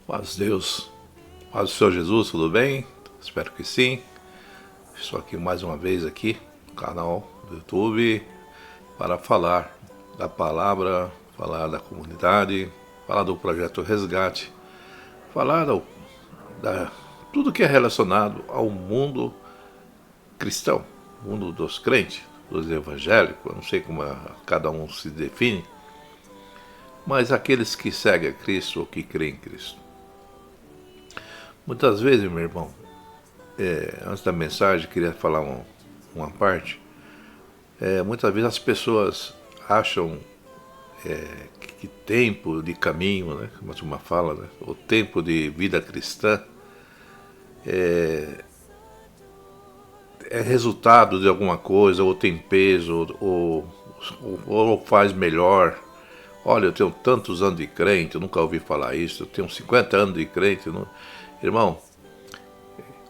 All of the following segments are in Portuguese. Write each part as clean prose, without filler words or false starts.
Paz Deus, paz do Senhor Jesus, tudo bem? Espero que sim. Estou aqui mais uma vez aqui no canal do YouTube para falar da palavra, falar da comunidade, falar do projeto Resgate, falar tudo que é relacionado ao mundo cristão, mundo dos crentes, dos evangélicos, eu não sei como cada um se define, mas aqueles que seguem a Cristo ou que creem em Cristo. Muitas vezes, meu irmão, antes da mensagem, queria falar uma parte. Muitas vezes as pessoas acham que tempo de caminho, né, como a turma fala, né, o tempo de vida cristã é resultado de alguma coisa, ou tem peso, ou faz melhor. Olha, eu tenho tantos anos de crente, eu nunca ouvi falar isso, eu tenho 50 anos de crente. Irmão,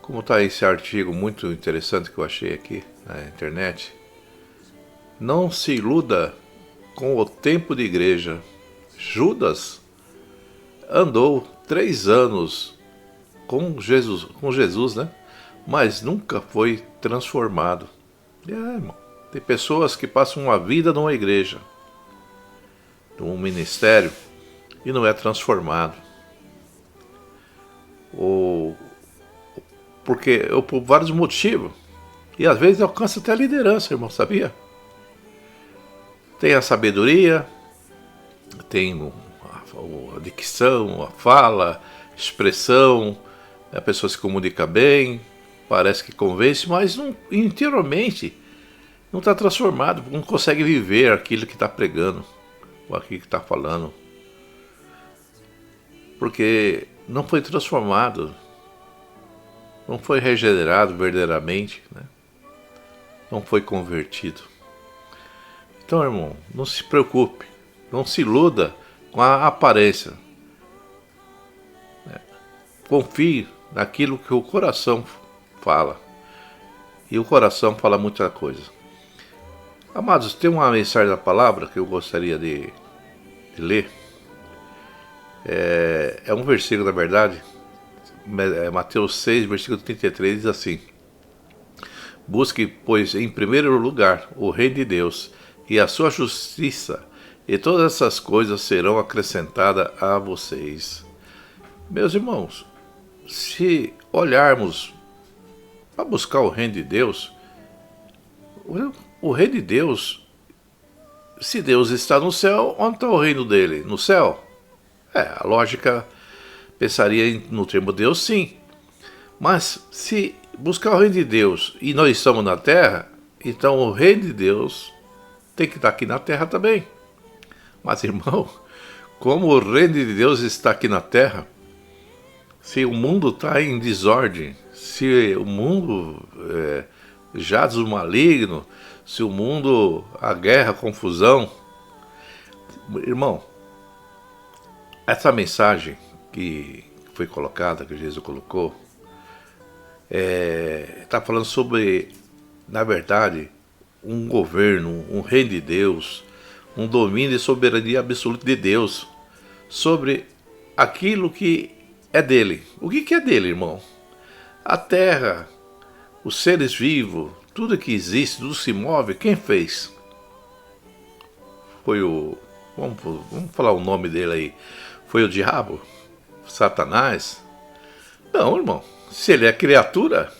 como está esse artigo muito interessante que eu achei aqui na internet, não se iluda com o tempo de igreja. Judas andou 3 anos com Jesus, né? Mas nunca foi transformado. Irmão, tem pessoas que passam uma vida numa igreja, num ministério, e não é transformado. Por vários motivos. E às vezes alcança até a liderança, irmão, sabia? Tem a sabedoria, tem a dicção, a fala, a expressão, a pessoa se comunica bem, parece que convence, mas interiormente não está transformado, não consegue viver aquilo que está pregando, ou aquilo que está falando. Porque não foi transformado, não foi regenerado verdadeiramente, né? Não foi convertido. Então, irmão, não se preocupe, não se iluda com a aparência. Confie naquilo que o coração fala. E o coração fala muita coisa. Amados, tem uma mensagem da palavra que eu gostaria de ler. É um versículo, na verdade, Mateus 6, versículo 33, diz assim: busque, pois, em primeiro lugar o reino de Deus e a sua justiça, e todas essas coisas serão acrescentadas a vocês. Meus irmãos, se olharmos para buscar o reino de Deus, o reino de Deus, se Deus está no céu, onde está o reino dele? No céu? A lógica pensaria no termo Deus, sim. Mas se buscar o reino de Deus e nós estamos na terra, então o reino de Deus tem que estar aqui na terra também. Mas, irmão, como o reino de Deus está aqui na terra, se o mundo está em desordem, se o mundo jaz o maligno, se o mundo, a guerra, a confusão, irmão, essa mensagem que foi colocada, que Jesus colocou, está falando sobre, na verdade, um governo, um reino de Deus, um domínio e soberania absoluta de Deus sobre aquilo que é dele. O que é dele, irmão? A terra, os seres vivos, tudo que existe, tudo se move, quem fez? Foi vamos falar o nome dele aí. Foi o diabo? Satanás? Não, irmão. Se ele é criatura,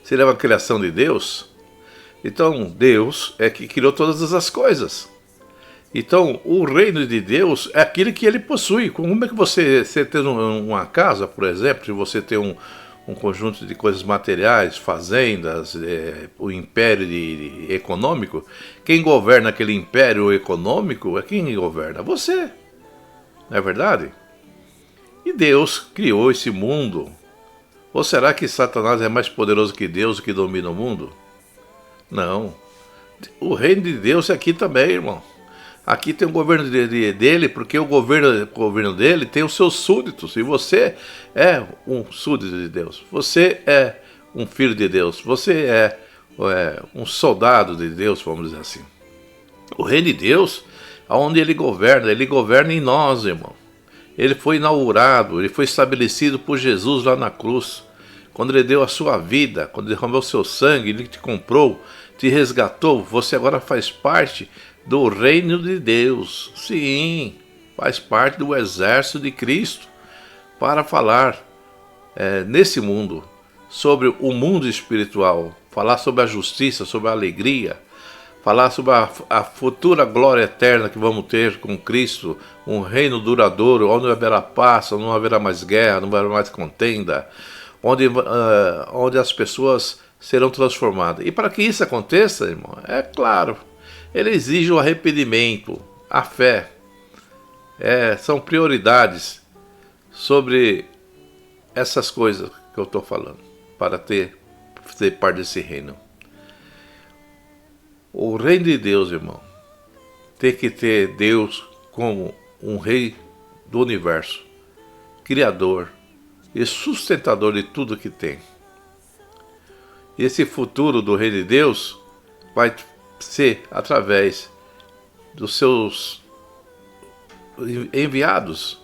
se ele é uma criação de Deus, então Deus é que criou todas as coisas. Então o reino de Deus é aquilo que ele possui. Como é que você tem uma casa, por exemplo, se você tem um conjunto de coisas materiais, fazendas, o império econômico, quem governa aquele império econômico é quem governa? Você. Não é verdade? E Deus criou esse mundo. Ou será que Satanás é mais poderoso que Deus que domina o mundo? Não. O reino de Deus é aqui também, irmão. Aqui tem o governo dele, porque o governo dele tem os seus súditos. E você é um súdito de Deus. Você é um filho de Deus. Você é um soldado de Deus, vamos dizer assim. O reino de Deus, onde ele governa em nós, irmão. ele foi inaugurado, ele foi estabelecido por Jesus lá na cruz. Quando ele deu a sua vida, quando ele derramou o seu sangue, ele te comprou, te resgatou, você agora faz parte do reino de Deus. Sim, faz parte do exército de Cristo para falar nesse mundo, sobre o mundo espiritual, falar sobre a justiça, sobre a alegria, falar sobre a futura glória eterna que vamos ter com Cristo, um reino duradouro, onde não haverá paz, onde não haverá mais guerra, não haverá mais contenda, onde as pessoas serão transformadas. E para que isso aconteça, irmão, é claro, ele exige o arrependimento, a fé, são prioridades sobre essas coisas que eu estou falando, para ser parte desse reino. O reino de Deus, irmão, tem que ter Deus como um rei do universo, criador e sustentador de tudo que tem. E esse futuro do reino de Deus vai ser através dos seus enviados,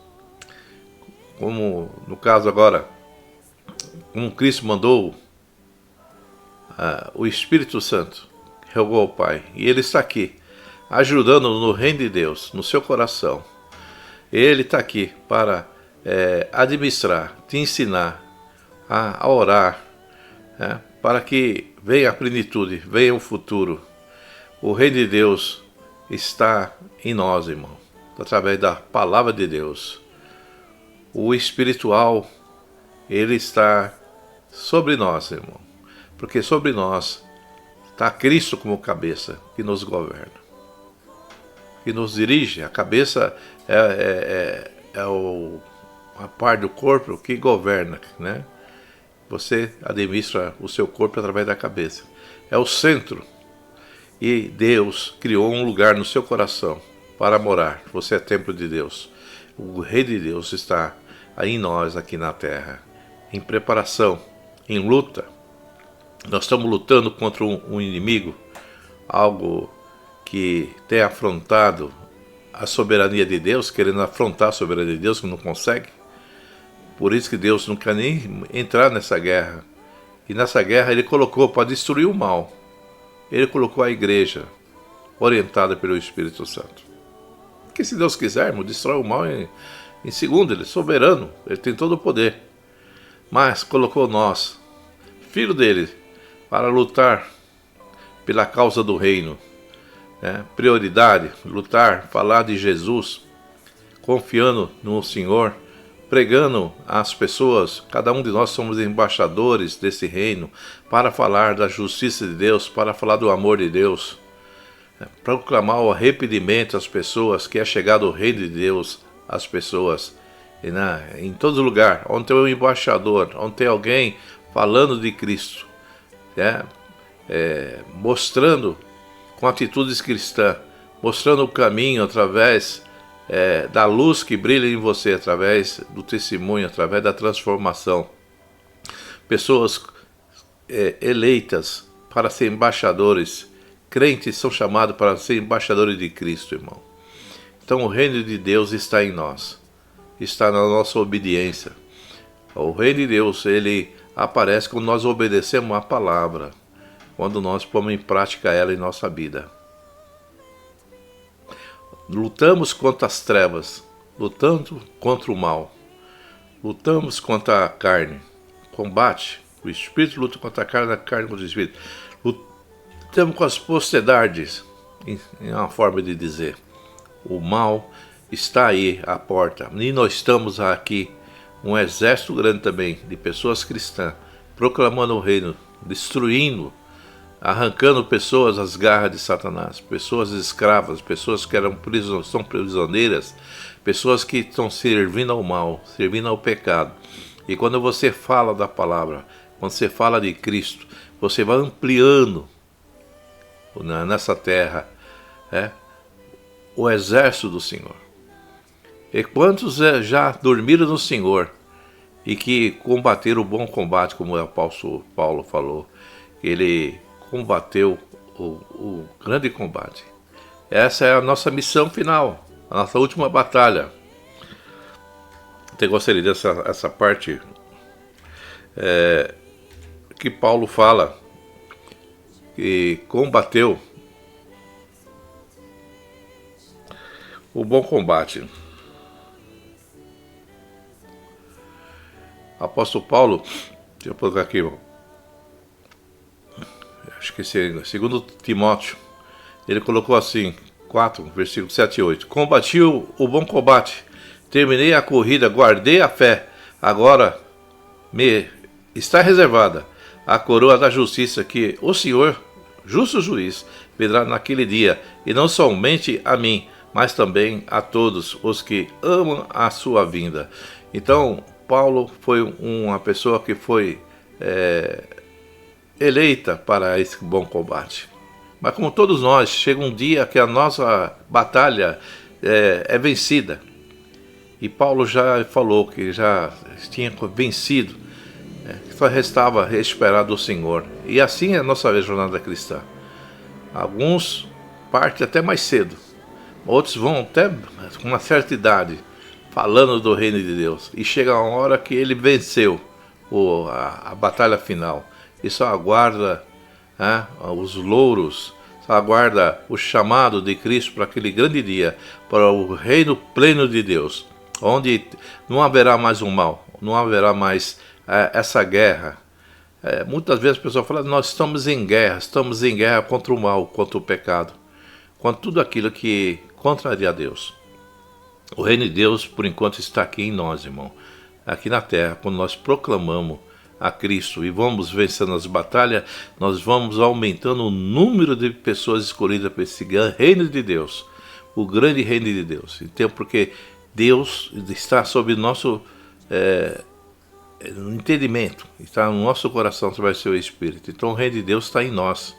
como no caso agora, como Cristo mandou o Espírito Santo, rogou ao Pai, e Ele está aqui, ajudando no reino de Deus, no seu coração. Ele está aqui para administrar, te ensinar a orar, para que venha a plenitude, venha o futuro. O reino de Deus está em nós, irmão, através da palavra de Deus. O espiritual, ele está sobre nós, irmão, porque sobre nós está Cristo como cabeça que nos governa, que nos dirige. A cabeça é a parte do corpo que governa, né? Você administra o seu corpo através da cabeça. É o centro. E Deus criou um lugar no seu coração para morar. Você é templo de Deus. O Rei de Deus está aí em nós, aqui na terra, em preparação, em luta. Nós estamos lutando contra um inimigo, algo que tem afrontado a soberania de Deus, querendo afrontar a soberania de Deus, que não consegue. Por isso que Deus não quer nem entrar nessa guerra. E nessa guerra ele colocou para destruir o mal. Ele colocou a igreja orientada pelo Espírito Santo. Porque se Deus quiser, irmão, destrói o mal em segundo. Ele é soberano, ele tem todo o poder. Mas colocou nós, filho dele, para lutar pela causa do reino. Prioridade, lutar, falar de Jesus, confiando no Senhor, pregando às pessoas. Cada um de nós somos embaixadores desse reino, para falar da justiça de Deus, para falar do amor de Deus, proclamar o arrependimento às pessoas, que é chegado o reino de Deus às pessoas. Em todo lugar, onde tem um embaixador, onde tem alguém falando de Cristo, mostrando com atitudes cristãs, mostrando o caminho através da luz que brilha em você, através do testemunho, através da transformação. Pessoas eleitas para ser embaixadores, crentes são chamados para ser embaixadores de Cristo, irmão. Então o reino de Deus está em nós, está na nossa obediência. O reino de Deus, ele aparece quando nós obedecemos a palavra, quando nós pomos em prática ela em nossa vida. Lutamos contra as trevas, lutando contra o mal, lutamos contra a carne, combate, o espírito luta contra a carne contra o espírito. Lutamos com as potestades, em uma forma de dizer. O mal está aí à porta, e nós estamos aqui, um exército grande também, de pessoas cristãs, proclamando o reino, destruindo, arrancando pessoas das garras de Satanás, pessoas escravas, pessoas que são prisioneiras, pessoas que estão servindo ao mal, servindo ao pecado. E quando você fala da palavra, quando você fala de Cristo, você vai ampliando nessa terra o exército do Senhor. E quantos já dormiram no Senhor e que combateram o bom combate, como o apóstolo Paulo falou, ele combateu o grande combate. Essa é a nossa missão final, a nossa última batalha. Até gostaria dessa essa parte que Paulo fala que combateu o bom combate. Apóstolo Paulo, deixa eu colocar aqui, acho que segundo Timóteo, ele colocou assim, 4, versículos 7 e 8. Combati o bom combate, terminei a corrida, guardei a fé, agora me está reservada a coroa da justiça que o Senhor, justo juiz, virá naquele dia, e não somente a mim, mas também a todos os que amam a sua vinda. Então, Paulo foi uma pessoa que foi eleita para esse bom combate. Mas como todos nós, chega um dia que a nossa batalha é vencida. E Paulo já falou que já tinha vencido, que só restava esperar do Senhor. E assim é a nossa jornada cristã. Alguns partem até mais cedo, outros vão até com uma certa idade, falando do reino de Deus. E chega a hora que ele venceu a batalha final. E só aguarda os louros, só aguarda o chamado de Cristo para aquele grande dia, para o reino pleno de Deus, onde não haverá mais o mal, não haverá mais essa guerra. Muitas vezes as pessoas falam, nós estamos em guerra contra o mal, contra o pecado, contra tudo aquilo que contraria a Deus. O reino de Deus, por enquanto, está aqui em nós, irmão, aqui na terra. Quando nós proclamamos a Cristo e vamos vencendo as batalhas, nós vamos aumentando o número de pessoas escolhidas para esse reino de Deus, o grande reino de Deus. Então, porque Deus está sob nosso entendimento, está no nosso coração através do seu Espírito. Então o reino de Deus está em nós.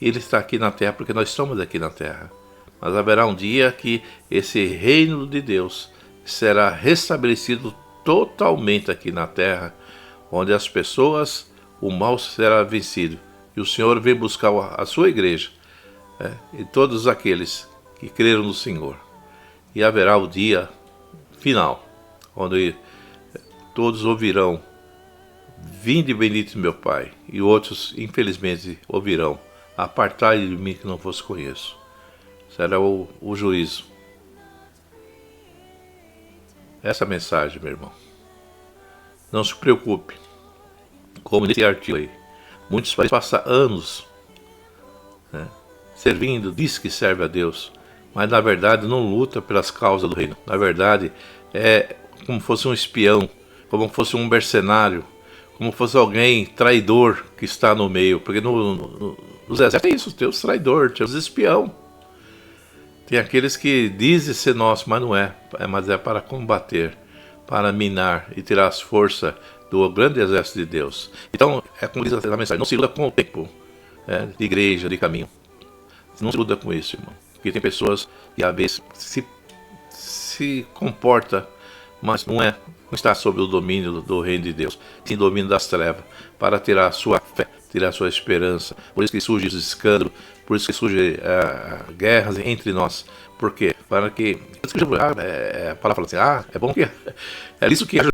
Ele está aqui na terra porque nós estamos aqui na terra. Mas haverá um dia que esse reino de Deus será restabelecido totalmente aqui na terra, onde as pessoas, o mal será vencido. E o Senhor vem buscar a sua igreja, e todos aqueles que creram no Senhor. E haverá o dia final, onde todos ouvirão, vinde bendito meu Pai, e outros, infelizmente, ouvirão, apartai de mim que não vos conheço. Será o juízo. Essa mensagem, meu irmão. Não se preocupe. Como nesse artigo aí, muitos países passam anos servindo, diz que serve a Deus, mas na verdade não luta pelas causas do reino. Na verdade é como fosse um espião, como fosse um mercenário, como fosse alguém traidor que está no meio. Porque nos exércitos é isso, tem os traidores, tem os espião. Tem aqueles que dizem ser nosso, mas não é. Mas é para combater, para minar e tirar as forças do grande exército de Deus. Então, é como diz a mensagem, não se iluda com o tempo de igreja, de caminho. Não se iluda com isso, irmão. Porque tem pessoas que às vezes se comporta, mas não está sob o domínio do reino de Deus, sim domínio das trevas, para tirar a sua fé, tirar a sua esperança. Por isso que surge os escândalos, por isso que surgem guerras entre nós. Por quê? Para que a palavra fala assim, é bom que é isso que